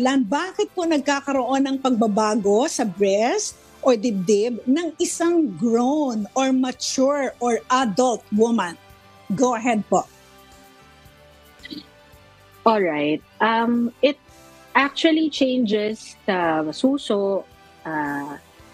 dahilan bakit po nagkakaroon ng pagbabago sa breast or dibdib ng isang grown or mature or adult woman? Go ahead po. Alright. It actually changes sa suso.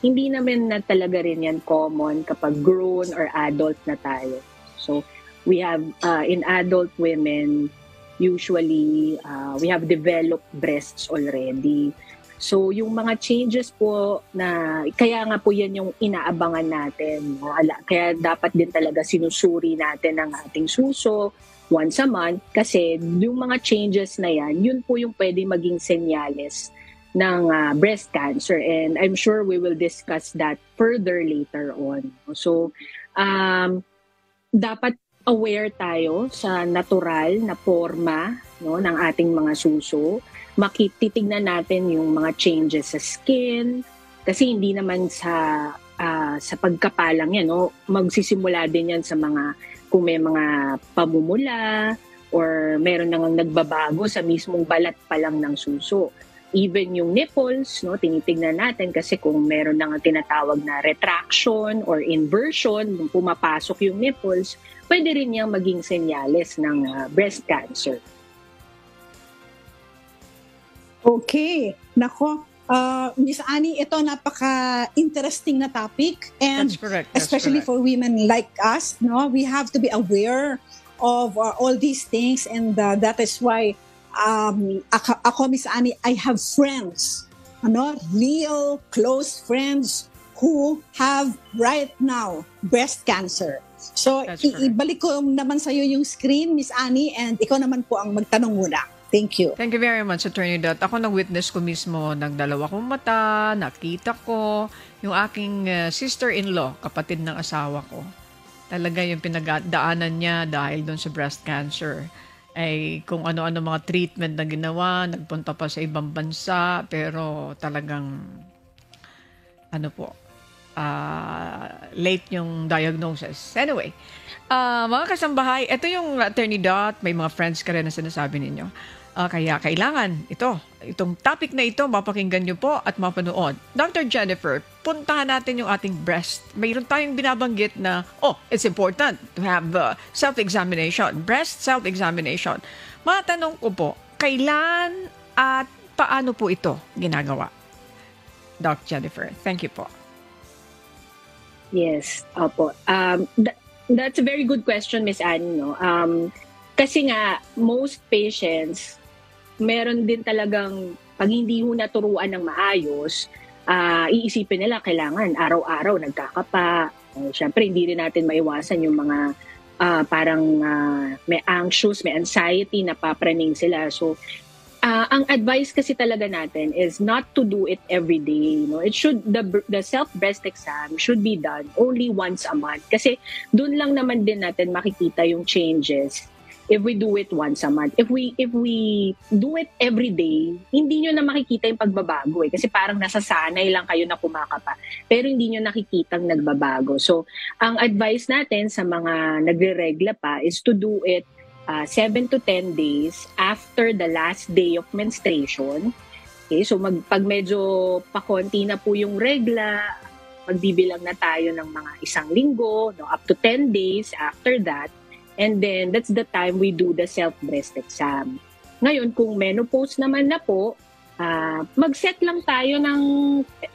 Hindi naman na talaga rin yan common kapag grown or adult na tayo. So, we have, in adult women, usually, we have developed breasts already. So, yung mga changes po na, kaya nga po yan yung inaabangan natin. No? Kaya dapat din talaga sinusuri natin ang ating suso once a month kasi yung mga changes na yan, yun po yung pwede maging senyales ng breast cancer, and I'm sure we will discuss that further later on. So, dapat aware tayo sa natural na forma, no, ng ating mga suso. Titignan natin yung mga changes sa skin, kasi hindi naman sa pagkapalang yan, no, magsisimula din yan sa mga, kung may mga pamumula or meron nang nagbabago sa mismong balat pa lang ng suso. Even yung nipples, no, tinitingnan natin kasi kung meron nang tinatawag na retraction or inversion, nung pumapasok yung nipples, pwede rin niyang maging senyales ng breast cancer. Okay. Nako, Miss Annie, ito napaka-interesting na topic. And That's correct. That's especially correct. for women like us, no, we have to be aware of all these things, and that is why ako, Miss Annie, I have friends, real close friends who have right now breast cancer. So, ibalik ko naman sa iyo yung screen, Miss Annie, and ikaw naman po ang magtanong muna. Thank you. Thank you very much, Attorney Dot. Ako nag-witness ko mismo, nagdalawa kong mata, nakita ko yung aking sister-in-law, kapatid ng asawa ko. Talaga yung pinagdaanan niya dahil doon sa breast cancer. Ay kung ano-ano mga treatment na ginawa, nagpunta pa sa ibang bansa, pero talagang late yung diagnosis. Anyway, mga kasambahay, ito yung Attorney Dot, may mga friends ka rin na sinasabi ninyo. Kaya kailangan itong topic na ito, mapakinggan nyo po at mapanood. Dr. Jennifer, puntahan natin yung ating breast. Mayroon tayong binabanggit na, it's important to have self-examination, breast self-examination. Matanong ko po, kailan at paano po ito ginagawa? Dr. Jennifer, thank you po. Yes, opo. That's a very good question, Miss Annie. No? Kasi nga, most patients, meron din talagang, pag hindi ho naturuan ng maayos, iisipin nila kailangan araw-araw nagkakapa. Siyempre, hindi rin natin maiwasan yung mga parang may anxious, may anxiety, napapraning sila. So, ang advice kasi talaga natin is not to do it every day. No? It should, the self-breast exam should be done only once a month. Kasi doon lang naman din natin makikita yung changes if we do it once a month. If we do it every day, hindi nyo na makikita yung pagbabago eh. Kasi parang nasasanay lang kayo na kumakapa. Pero hindi nyo nakikitang nagbabago. So, ang advice natin sa mga nagre-regla pa is to do it 7 to 10 days after the last day of menstruation. Okay, so pag medyo pakonti na po yung regla, magbibilang na tayo ng mga 1 linggo, no, up to 10 days after that. And then, that's the time we do the self-breast exam. Ngayon, kung menopause naman na po, mag-set lang tayo ng,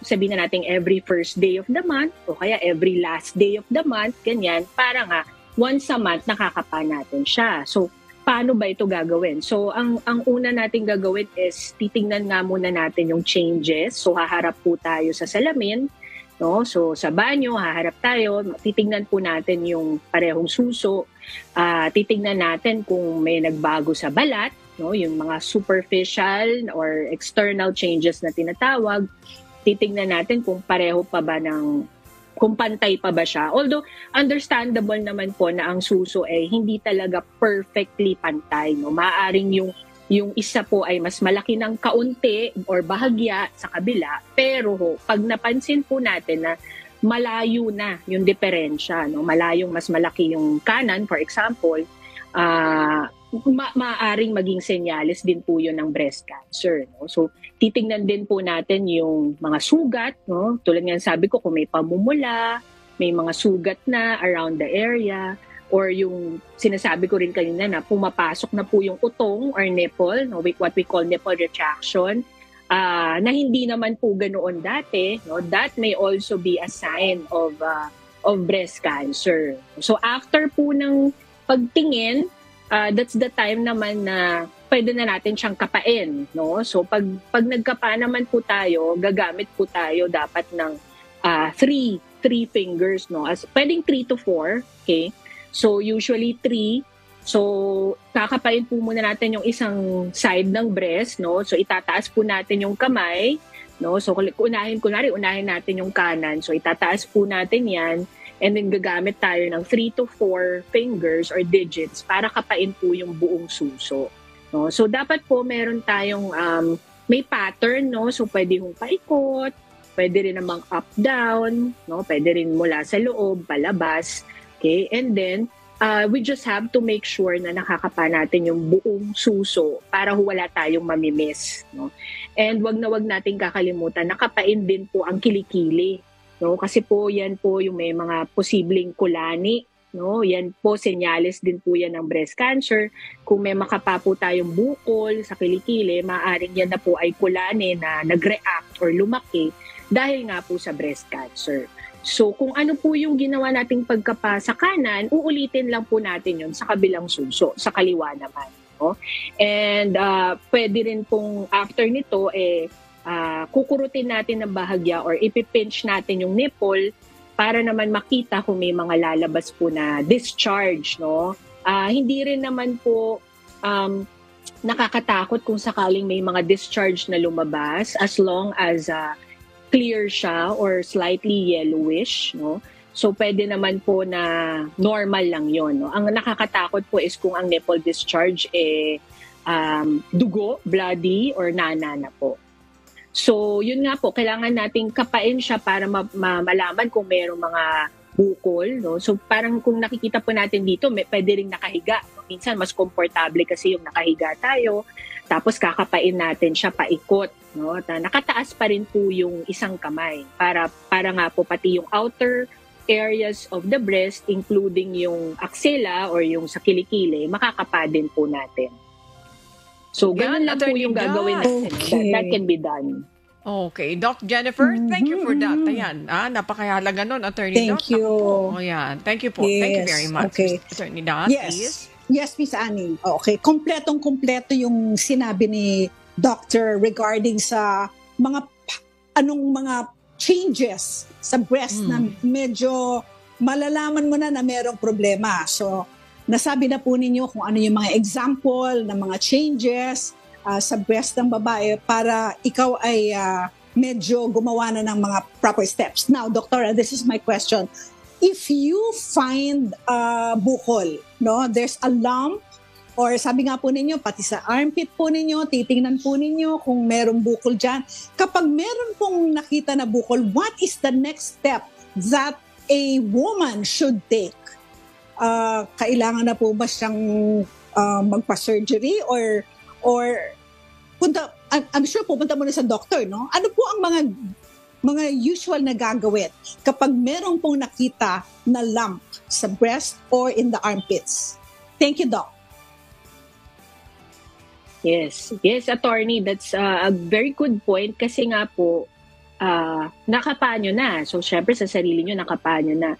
sabihin na natin, every first day of the month, o kaya every last day of the month, ganyan, para nga, once a month, nakakapa natin siya. So, paano ba ito gagawin? So, ang una natin gagawin is, titingnan nga muna natin yung changes. So, haharap po tayo sa salamin. No? So, sa banyo, haharap tayo. Titingnan po natin yung parehong suso. Titingnan natin kung may nagbago sa balat, no? Yung mga superficial or external changes na tinatawag. Titingnan natin kung pareho pa ba kung pantay pa ba siya. Although, understandable naman po na ang suso ay hindi talaga perfectly pantay. No? Maaaring yung isa po ay mas malaki ng kaunti or bahagya sa kabila. Pero pag napansin po natin na malayo na yung diferensya, no? Malayong mas malaki yung kanan, for example, maaring maging senyales din po yun ng breast cancer. No? So, titingnan din po natin yung mga sugat. No? Tulad nga sabi ko, kung may pamumula, may mga sugat na around the area, or yung sinasabi ko rin kanina na pumapasok na po yung utong or nipple, no? What we call nipple retraction, na hindi naman po ganoon dati. No? That may also be a sign of breast cancer. So, after po ng pagtingin, that's the time naman na pwede na natin siyang kapain, no? So pag nagkapa naman po tayo, gagamit po tayo dapat ng three fingers, no? As pwedeng 3 to 4, okay? So usually 3. So kakapain po muna natin yung isang side ng breast, no? So itataas po natin yung kamay, no? So unahin natin yung kanan. So itataas po natin 'yan. And then gagamit tayo ng 3 to 4 fingers or digits para kapain po yung buong suso. No? So dapat po meron tayong may pattern, no? So pwede hong paikot, pwede rin namang up down, no? Pwede rin mula sa loob, palabas. Okay? And then we just have to make sure na nakakapa natin yung buong suso para wala tayong mamimiss, no? And wag nating kakalimutan, nakapain din po ang kilikili. No, kasi po yan po yung may mga posibleng kulani, no? Yan po senyales din po yan ng breast cancer. Kung may makapa po tayong bukol sa kilikili, maaaring yan na po ay kulani na nag-react or lumaki dahil nga po sa breast cancer. So kung ano po yung ginawa nating pagkapa sa kanan, uulitin lang po natin yun sa kabilang suso, sa kaliwa naman, no? And pwede rin pong after nito kukurutin natin ng bahagya or ipipinch natin yung nipple para naman makita kung may mga lalabas po na discharge, no? Hindi rin naman po nakakatakot kung sakaling may mga discharge na lumabas as long as clear siya or slightly yellowish, no? So pwede naman po na normal lang yon, no? Ang nakakatakot po is kung ang nipple discharge dugo, bloody or nana na po. So, yun nga po, kailangan nating kapain siya para malaman kung mayroong mga bukol, no? So, parang kung nakikita po natin dito, pwede rin nakahiga. Minsan, mas komportable kasi yung nakahiga tayo. Tapos, kakapain natin siya paikot, no? At nakataas pa rin po yung isang kamay para nga po pati yung outer areas of the breast, including yung axilla or yung sa kilikili, makakapa din po natin. So, ganun lang po yung gagawin natin. Okay. That can be done. Okay. Doc Jennifer, thank you for that. Ayan. Napakahalaga nun, Attorney Doc. Thank you. Oh, yan. Thank you po. Yes. Thank you very much. Okay. Attorney Doc, please. Yes, Miss Annie. Okay. Kompletong-kompleto yung sinabi ni Doctor regarding sa anong mga changes sa breast na medyo malalaman mo na merong problema. So, nasabi na po ninyo kung ano yung mga example ng mga changes sa breast ng babae para ikaw ay medyo gumawa na ng mga proper steps. Now, Doctora, this is my question. If you find bukol, no, there's a lump, or sabi nga po ninyo, pati sa armpit po ninyo, titingnan po ninyo kung merong bukol dyan. Kapag meron pong nakita na bukol, what is the next step that a woman should take? Kailangan na po ba siyang magpa-surgery or I'm sure pupunta muna sa doctor, no? Ano po ang mga usual na gagawin kapag merong pong nakita na lump sa breast or in the armpits? Thank you, Doc. Yes, attorney, that's a very good point kasi nga po nakapa nyo na. So, syempre sa sarili nyo, nakapa nyo na.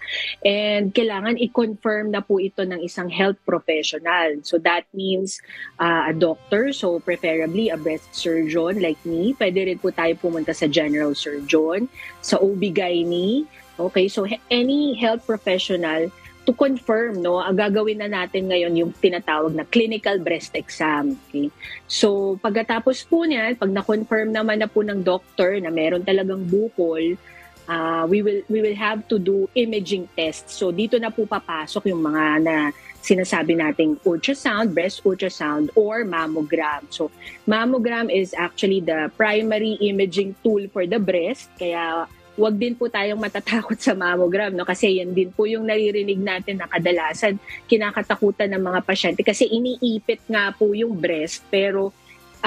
And kailangan i-confirm na po ito ng isang health professional. So, that means a doctor, so preferably a breast surgeon like me. Pwede rin po tayo pumunta sa general surgeon, sa OB-GYN. Okay, so any health professional to confirm, no, ang gagawin na natin ngayon yung tinatawag na clinical breast exam. Okay? So, pagkatapos po niyan, pag na-confirm naman na po ng doctor na meron talagang bukol, we will have to do imaging tests. So, dito na po papasok yung mga na sinasabi nating ultrasound, breast ultrasound, or mammogram. So, mammogram is actually the primary imaging tool for the breast. Kaya, wag din po tayong matatakot sa mammogram, no? Kasi yan din po yung naririnig natin na kadalasan kinakatakutan ng mga pasyente kasi iniipit nga po yung breast, pero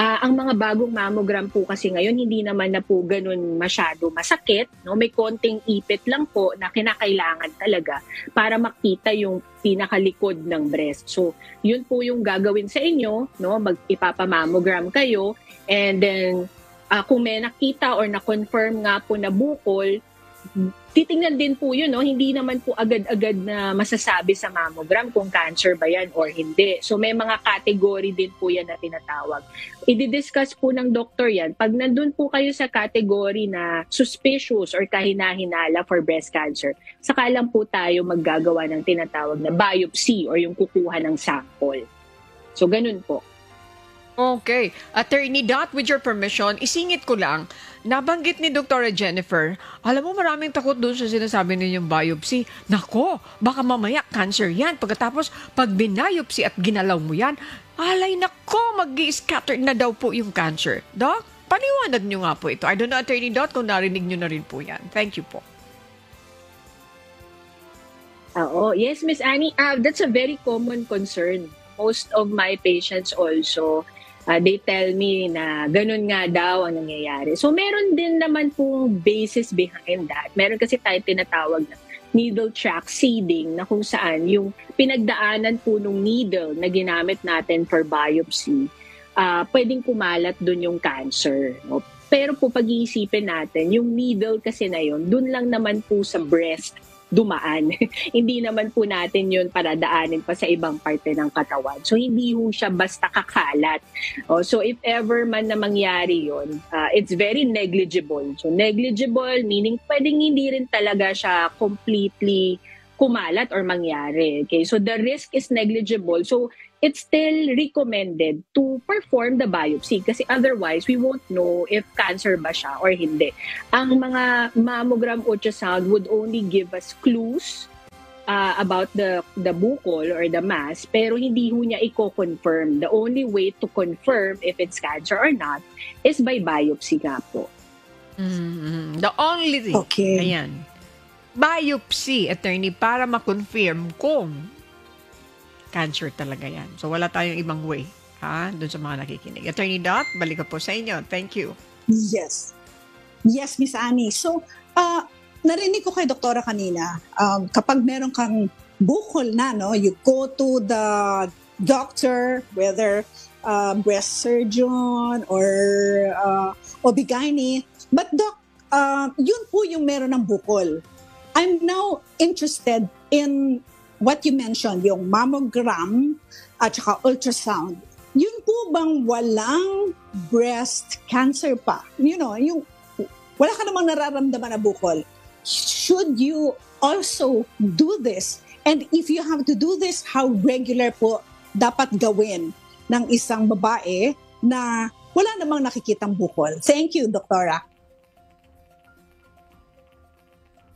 ang mga bagong mammogram po kasi ngayon, hindi naman na po ganun masyado masakit. No? May konting ipit lang po na kinakailangan talaga para makita yung pinakalikod ng breast. So, yun po yung gagawin sa inyo. No? Ipapamammogram kayo. And then, kung may nakita or na-confirm nga po na bukol, titingnan din po yun, no? Hindi naman po agad-agad na masasabi sa mammogram kung cancer ba yan or hindi. So may mga category din po yan na tinatawag. I-discuss po ng doktor yan. Pag nandun po kayo sa category na suspicious or kahina-hinala for breast cancer, saka lang po tayo maggagawa ng tinatawag na biopsy or yung kukuha ng sample. So ganun po. Okay. Attorney Dot, with your permission, isingit ko lang, nabanggit ni Dr. Jennifer, alam mo maraming takot doon sa sinasabi ninyong biopsy. Nako, baka mamaya cancer yan. Pagkatapos, pag binayopsy at ginalaw mo yan, alay nako, mag-i-scatter na daw po yung cancer. Doc, paliwanag nyo nga po ito. I don't know, Attorney Dot, kung narinig nyo na rin po yan. Thank you po. Oo. Yes, Miss Annie, that's a very common concern. Most of my patients also, they tell me na ganun nga daw ang nangyayari. So, meron din naman pong basis behind that. Meron kasi tayo tinatawag na needle track seeding na kung saan yung pinagdaanan po ng needle na ginamit natin for biopsy, pwedeng kumalat dun yung cancer. No? Pero po pag-iisipin natin, yung needle kasi na yun, dun lang naman po sa breast dumaan. Hindi naman po natin yun para daanin pa sa ibang parte ng katawan. So, hindi ho siya basta kakalat. So, if ever man na mangyari yun, it's very negligible. So, negligible meaning pwedeng hindi rin talaga siya completely kumalat or mangyari. Okay? So, the risk is negligible. So, it's still recommended to perform the biopsy kasi otherwise we won't know if cancer ba siya or hindi. Ang mga mammogram ultrasound would only give us clues about the bukol or the mass, pero hindi ho niya i-confirm. The only way to confirm if it's cancer or not is by biopsy nga po. Mm-hmm. The only thing. Okay. Ayan. Biopsy, attorney, para ma-confirm kung cancer talaga yan. So, wala tayong ibang way, doon sa mga nakikinig. Attorney Dot, balik ko po sa inyo. Thank you. Yes. Yes, Miss Annie. So, narinig ko kay doktora kanina, kapag meron kang bukol na, no, you go to the doctor, whether breast surgeon or OB-GYN. But doc, yun po yung meron ng bukol. I'm now interested in what you mentioned, yung mammogram at saka ultrasound. Yun po bang walang breast cancer pa? You know, yung wala ka namang nararamdaman na bukol. Should you also do this? And if you have to do this, how regular po dapat gawin ng isang babae na wala namang nakikitang bukol? Thank you, Doktora.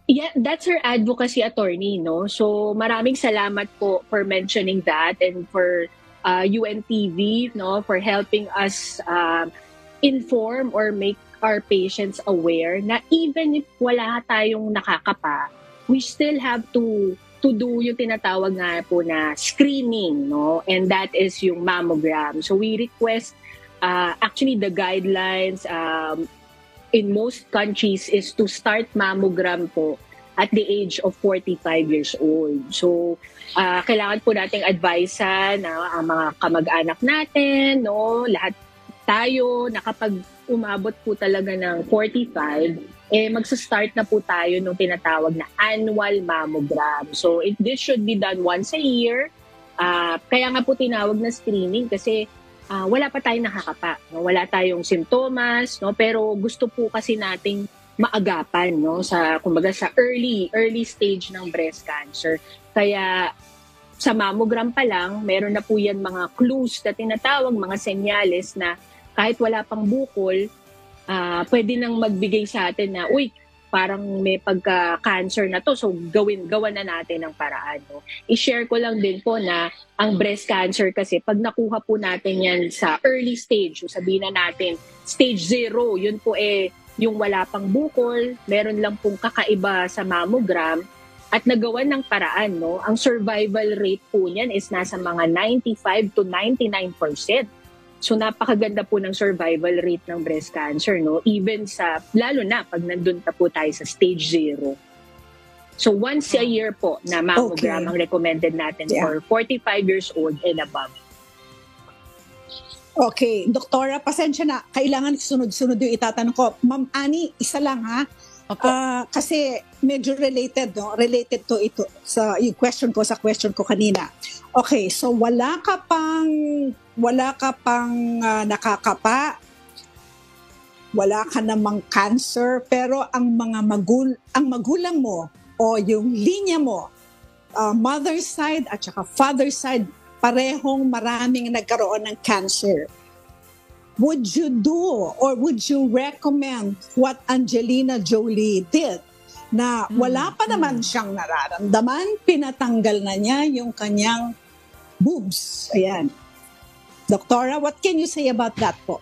Yeah, that's her advocacy attorney, no? So maraming salamat po for mentioning that and for UNTV, no, for helping us inform or make our patients aware na even if wala tayong nakakapa, we still have to do yung tinatawag nga po na screening, no? And that is yung mammogram. So we request actually the guidelines in most countries is to start mammogram po at the age of 45 years old. So, kailangan po nating advisean ang mga kamag-anak natin, no? Lahat tayo na kapag umabot po talaga ng 45, magsa-start na po tayo ng tinatawag na annual mammogram. So, this should be done once a year. Kaya nga po tinawag na screening kasi wala pa tayong nakakapa, no? Wala tayong simptomas, no? Pero gusto po kasi nating maagapan, no? Kumbaga sa early stage ng breast cancer. Kaya sa mammogram pa lang, meron na po yan mga clues na tinatawag, mga senyales na kahit wala pang bukol, pwede nang magbigay sa atin na, uy, parang may pagka-cancer na to, so gawan na natin ng paraan. No? I-share ko lang din po na ang breast cancer kasi, pag nakuha po natin yan sa early stage, so sabihin na natin, stage 0, yun po yung wala pang bukol, meron lang pong kakaiba sa mammogram, at nagawan ng paraan, no? Ang survival rate po niyan is nasa mga 95 to 99%. So napakaganda po ng survival rate ng breast cancer, no? Even lalo na pag nandun na po tayo sa stage 0. So once a year po na mammogram ang recommended natin for 45 years old and above. Okay, Doktora, pasensya na. Kailangan sunod-sunod yung itatanong ko. Ma'am Annie, isa lang ha. Kasi medyo related, no? Related to ito sa yung question ko kanina. Okay, so wala ka pang nakakapa, wala ka namang cancer, pero ang magulang mo o yung linya mo, mother's side at saka father's side, parehong maraming nagkaroon ng cancer. Would you do or would you recommend what Angelina Jolie did? Na wala pa naman siyang nararamdaman, pinatanggal na niya yung kanyang boobs. Ayan. Doktora, what can you say about that po?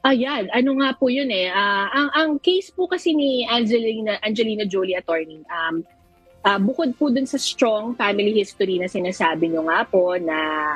Ayan, ano nga po yun eh. Ang case po kasi ni Angelina Jolie, attorney, bukod po dun sa strong family history na sinasabi nyo nga po na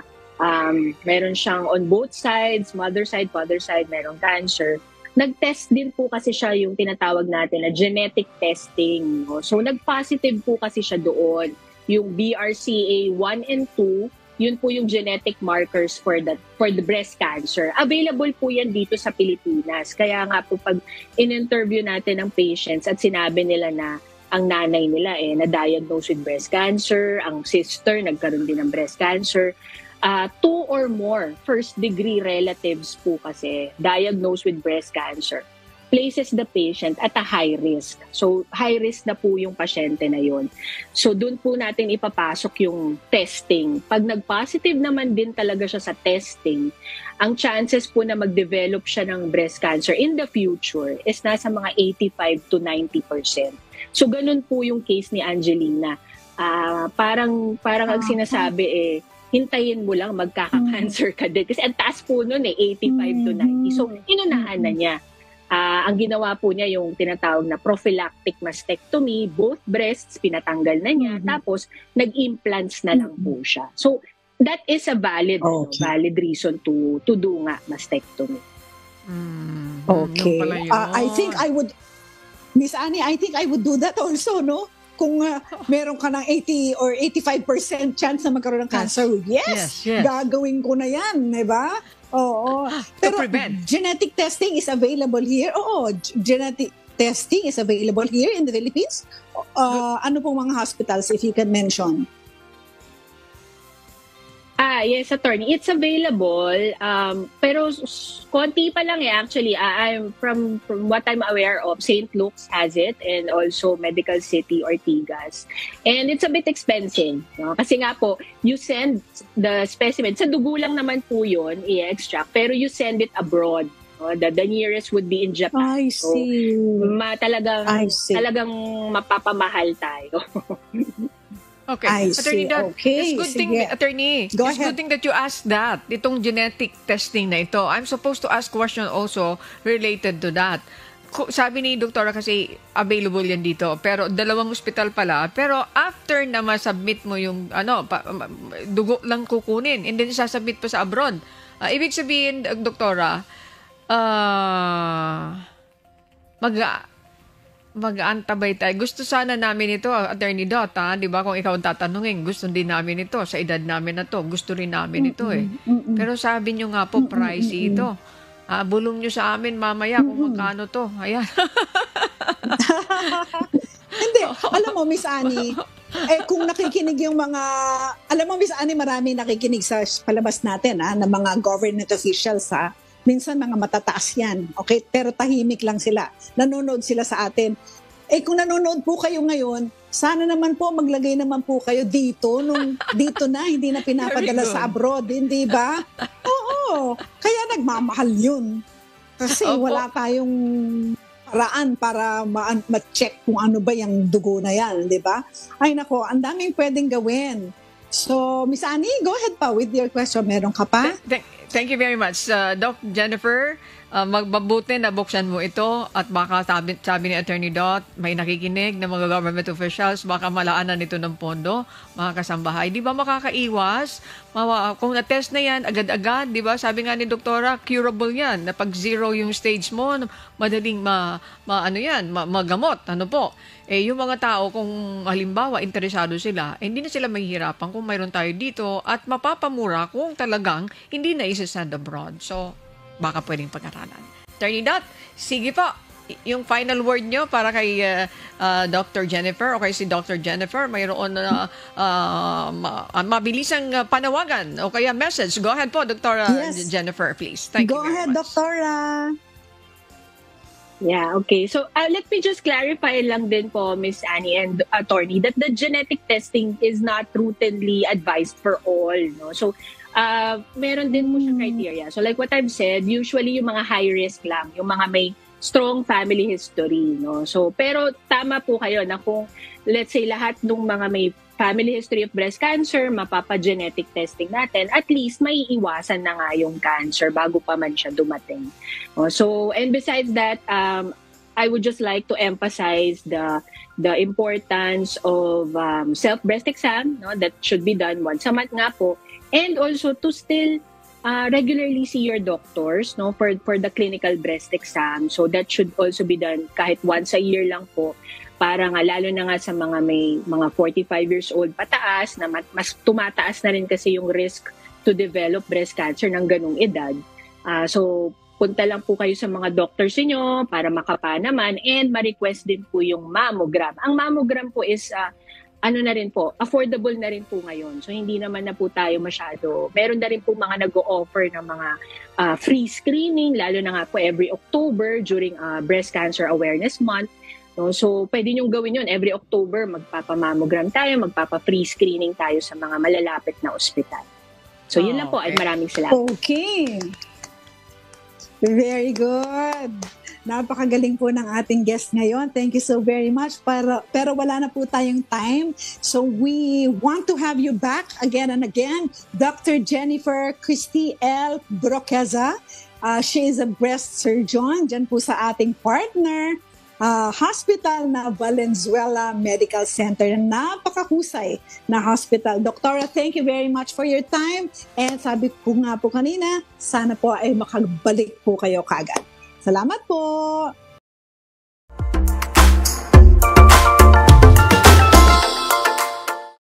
meron siyang on both sides, mother side, father side, merong cancer. Nag-test din po kasi siya yung tinatawag natin na genetic testing. No? So nag-positive po kasi siya doon. Yung BRCA1 and 2, yun po yung genetic markers for the breast cancer. Available po yan dito sa Pilipinas. Kaya nga po pag in-interview natin ng patients at sinabi nila na ang nanay nila na-diagnose with breast cancer, ang sister nagkaroon din ng breast cancer, 2 or more first-degree relatives po kasi diagnosed with breast cancer places the patient at a high risk. So, high risk na po yung pasyente na yon. So, doon po natin ipapasok yung testing. Pag nag-positive naman din talaga siya sa testing, ang chances po na mag-develop siya ng breast cancer in the future is nasa mga 85 to 90%. So, ganun po yung case ni Angelina. Parang ang sinasabi hintayin mo lang magkaka-cancer ka din. Kasi ang taas po nun 85 to 90. So, inunahan na niya. Ang ginawa po niya yung tinatawag na prophylactic mastectomy, both breasts, pinatanggal na niya, tapos nag-implants na lang po siya. So, that is a valid reason to do nga mastectomy. Okay. I think I would, Miss Annie, I think I would do that also, no? Kung meron ka ng 80 or 85% chance na magkaroon ng cancer, yes. Gagawin ko na yan, di ba? Oo. Pero genetic testing is available here. Oo, genetic testing is available here in the Philippines. Ano pong mga hospitals, if you can mention? Yes, attorney. It's available. Pero konti pa lang actually. I'm from what I'm aware of, St. Luke's has it and also Medical City Ortigas. And it's a bit expensive. No? Kasi nga po, you send the specimen. Sa dugo lang naman po yun, i-extract. Pero you send it abroad. No? The nearest would be in Japan. I see. So, talagang mapapamahal tayo. Okay. Attorney, it's good thing, Attorney. It's good thing that you asked that. Itong genetic testing na ito. I'm supposed to ask question also related to that. Sabi ni Doktora kasi available yan dito. Pero 2 ospital pala. Pero after na ma-submit mo yung dugo lang kukunin and then sasubmit pa sa abroad. Ibig sabihin, Doktora, mag-aantabay tayo. Gusto sana namin ito, Attorney Dot, di ba? Kung ikaw ang tatanungin, gusto din namin ito. Sa edad namin na to, gusto rin namin ito Pero sabi nyo nga po, pricey ito. Bulong nyo sa amin mamaya kung magkano to. Ayan. Hindi. Alam mo, Miss Annie, kung nakikinig yung mga, alam mo, Miss Annie, marami nakikinig sa palabas natin, ng mga government officials, minsan mga matataas yan, okay? Pero tahimik lang sila. Nanonood sila sa atin. Kung nanonood po kayo ngayon, sana naman po maglagay naman po kayo dito, dito na, hindi na pinapadala sa abroad, hindi ba? Oo. Kaya nagmamahal yun. Kasi wala tayong paraan para ma-check kung ano ba yung dugo na yan, di ba? Ay nako, ang daming pwedeng gawin. So, Miss Annie, go ahead pa with your question. Meron ka pa? Thank you very much. Doc Jennifer, magbabuti na buksan mo ito at baka sabi ni Attorney Dot, may nakikinig ng mga government officials, baka malaanan nito ng pondo, mga kasambahay. Di ba makakaiwas? Kung na-test na yan, agad-agad, di ba? Sabi nga ni Doktora, curable yan. Na pag zero yung stage mo, madaling magamot. Ano po? Yung mga tao, kung halimbawa interesado sila, hindi na sila mahihirapan kung mayroon tayo dito at mapapamura kung talagang hindi na isa-send abroad. So, baka pwedeng pag-aralan. Attorney Dot, sige po, yung final word nyo para kay Dr. Jennifer o kay si Dr. Jennifer, mayroon na mabilisang panawagan o kaya message. Go ahead po, Dr. Yes. Jennifer, please. Thank you Go very ahead, much. Doktora. Yeah, okay. So let me just clarify lang din po, Miss Annie and Attorney, that the genetic testing is not routinely advised for all. No? So meron din po siyang criteria. So like what I've said, usually yung mga high risk lang, yung mga may strong family history. No? So, pero tama po kayo na kung let's say lahat ng mga may family history of breast cancer, mapapa-genetic testing natin, at least may iwasan na nga yung cancer bago pa man siya dumating. So, and besides that, I would just like to emphasize the importance of self-breast exam, no, that should be done once a month nga po, and also to still regularly see your doctors, no, for the clinical breast exam. So that should also be done kahit once a year lang po, para nga lalo na nga sa mga may mga 45 years old pataas na mas tumataas na rin kasi yung risk to develop breast cancer ng ganung edad. So punta lang po kayo sa mga doctors niyo para makapa naman, and ma-request din po yung mammogram. Ang mammogram po is na rin po, affordable na rin po ngayon. So hindi naman na po tayo masyado. Meron na rin po mga nag-o-offer ng mga free screening, lalo na nga po every October during Breast Cancer Awareness Month. No? So pwede nyo gawin yun. Every October, magpapamammogram tayo, magpapa-free screening tayo sa mga malalapit na ospital. So yun lang po, at maraming salamat. Okay. Very good. Napakagaling po ng ating guest ngayon. Thank you so very much. Pero wala na po tayong time. So we want to have you back again and again. Dr. Jennifer Christy L. Broqueza. She is a breast surgeon dyan po sa ating partner hospital na Valenzuela Medical Center. Napakahusay na hospital. Doktora, thank you very much for your time. And sabi ko nga po kanina, sana po ay makabalik po kayo kaagad. Salamat po!